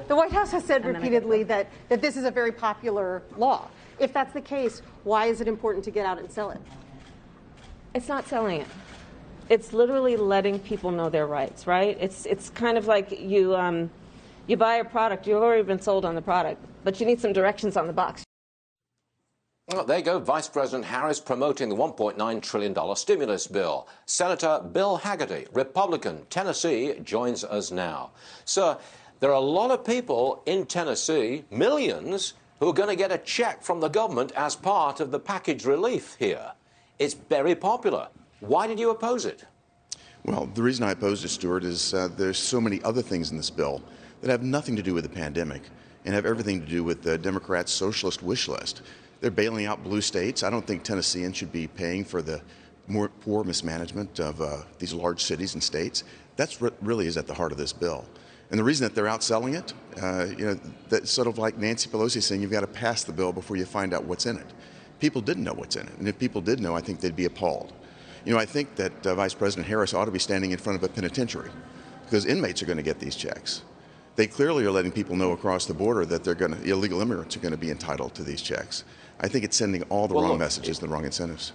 The White House has said repeatedly that this is a very popular law. If that's the case, why is it important to get out and sell it? It's not selling it. It's literally letting people know their rights, right? It's kind of like you buy a product, you've already been sold on the product, but you need some directions on the box. Well, there you go. Vice President Harris promoting the $1.9 trillion stimulus bill. Senator Bill Hagerty, Republican, Tennessee, joins us now. Sir, there are a lot of people in Tennessee, millions, who are going to get a check from the government as part of the package relief here. It's very popular. Why did you oppose it? Well, the reason I opposed it, Stuart, is there's so many other things in this bill that have nothing to do with the pandemic and have everything to do with the Democrats' socialist wish list. They're bailing out blue states. I don't think Tennesseans should be paying for the more poor mismanagement of these large cities and states. That's what really is at the heart of this bill. And the reason that they're outselling it, that's sort of like Nancy Pelosi saying you've got to pass the bill before you find out what's in it. People didn't know what's in it. And if people did know, I think they'd be appalled. I think that Vice President Harris ought to be standing in front of a penitentiary because inmates are going to get these checks. They clearly are letting people know across the border that illegal immigrants are going to be entitled to these checks. I think it's sending all the wrong messages, the wrong incentives.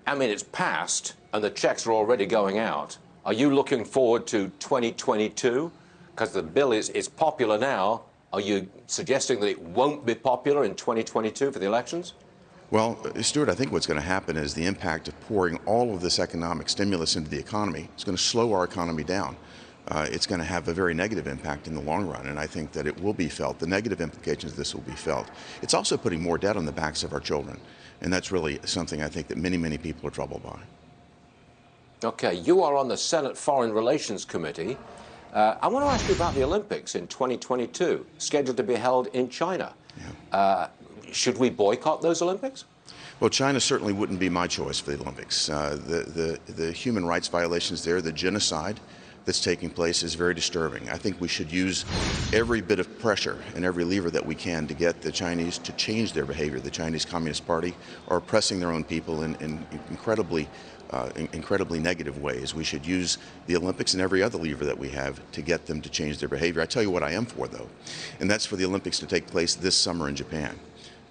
I mean, it's passed and the checks are already going out. Are you looking forward to 2022? Because the bill is popular now. Are you suggesting that it won't be popular in 2022 for the elections? Well, Stuart, I think what's going to happen is the impact of pouring all of this economic stimulus into the economy is going to slow our economy down. It's going to have a very negative impact in the long run, and I think that it will be felt. The negative implications of this will be felt. It's also putting more debt on the backs of our children, and that's really something I think that many, many people are troubled by. Okay, you are on the Senate Foreign Relations Committee. I want to ask you about the Olympics in 2022, scheduled to be held in China. Yeah. Should we boycott those Olympics? Well, China certainly wouldn't be my choice for the Olympics. The human rights violations there, the genocide that's taking place is very disturbing. I think we should use every bit of pressure and every lever that we can to get the Chinese to change their behavior. The Chinese Communist Party are oppressing their own people in incredibly negative ways. We should use the Olympics and every other lever that we have to get them to change their behavior. I tell you what I am for, though, and that's for the Olympics to take place this summer in Japan.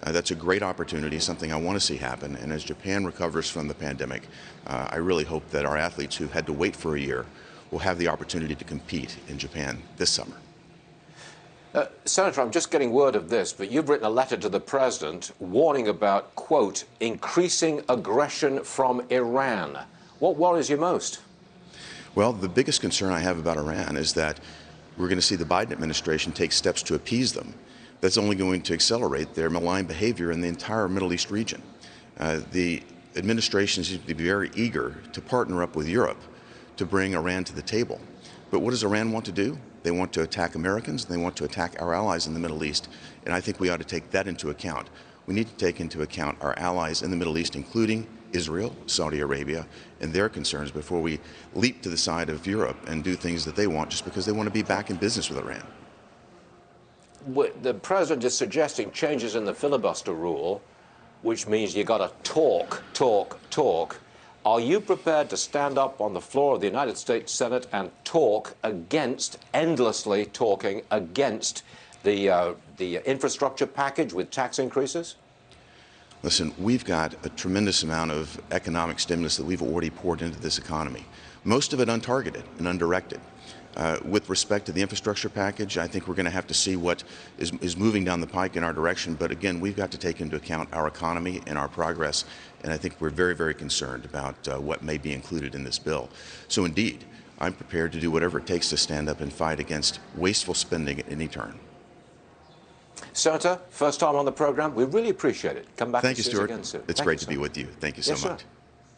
That's a great opportunity, something I want to see happen. And as Japan recovers from the pandemic, I really hope that our athletes who had to wait for a year will have the opportunity to compete in Japan this summer. Senator, I'm just getting word of this, but you've written a letter to the president warning about, quote, increasing aggression from Iran. What worries you most? Well, the biggest concern I have about Iran is that we're going to see the Biden administration take steps to appease them. That's only going to accelerate their malign behavior in the entire Middle East region. The administration seems to be very eager to partner up with Europe to bring Iran to the table. But what does Iran want to do? They want to attack Americans, and they want to attack our allies in the Middle East. And I think we ought to take that into account. We need to take into account our allies in the Middle East, including Israel, Saudi Arabia, and their concerns before we leap to the side of Europe and do things that they want just because they want to be back in business with Iran. The president is suggesting changes in the filibuster rule, which means you got to talk. Are you prepared to stand up on the floor of the United States Senate and talk against, endlessly talking against the infrastructure package with tax increases? Listen, we've got a tremendous amount of economic stimulus that we've already poured into this economy, most of it untargeted and undirected. With respect to the infrastructure package, I think we're going to have to see what is moving down the pike in our direction. But again, we've got to take into account our economy and our progress. And I think we're very, very concerned about what may be included in this bill. So indeed, I'm prepared to do whatever it takes to stand up and fight against wasteful spending at any turn. Senator, first time on the program. We really appreciate it. Come back and see us again soon. Thank you, Stuart. It's great to be with you. Thank you so much. Sir.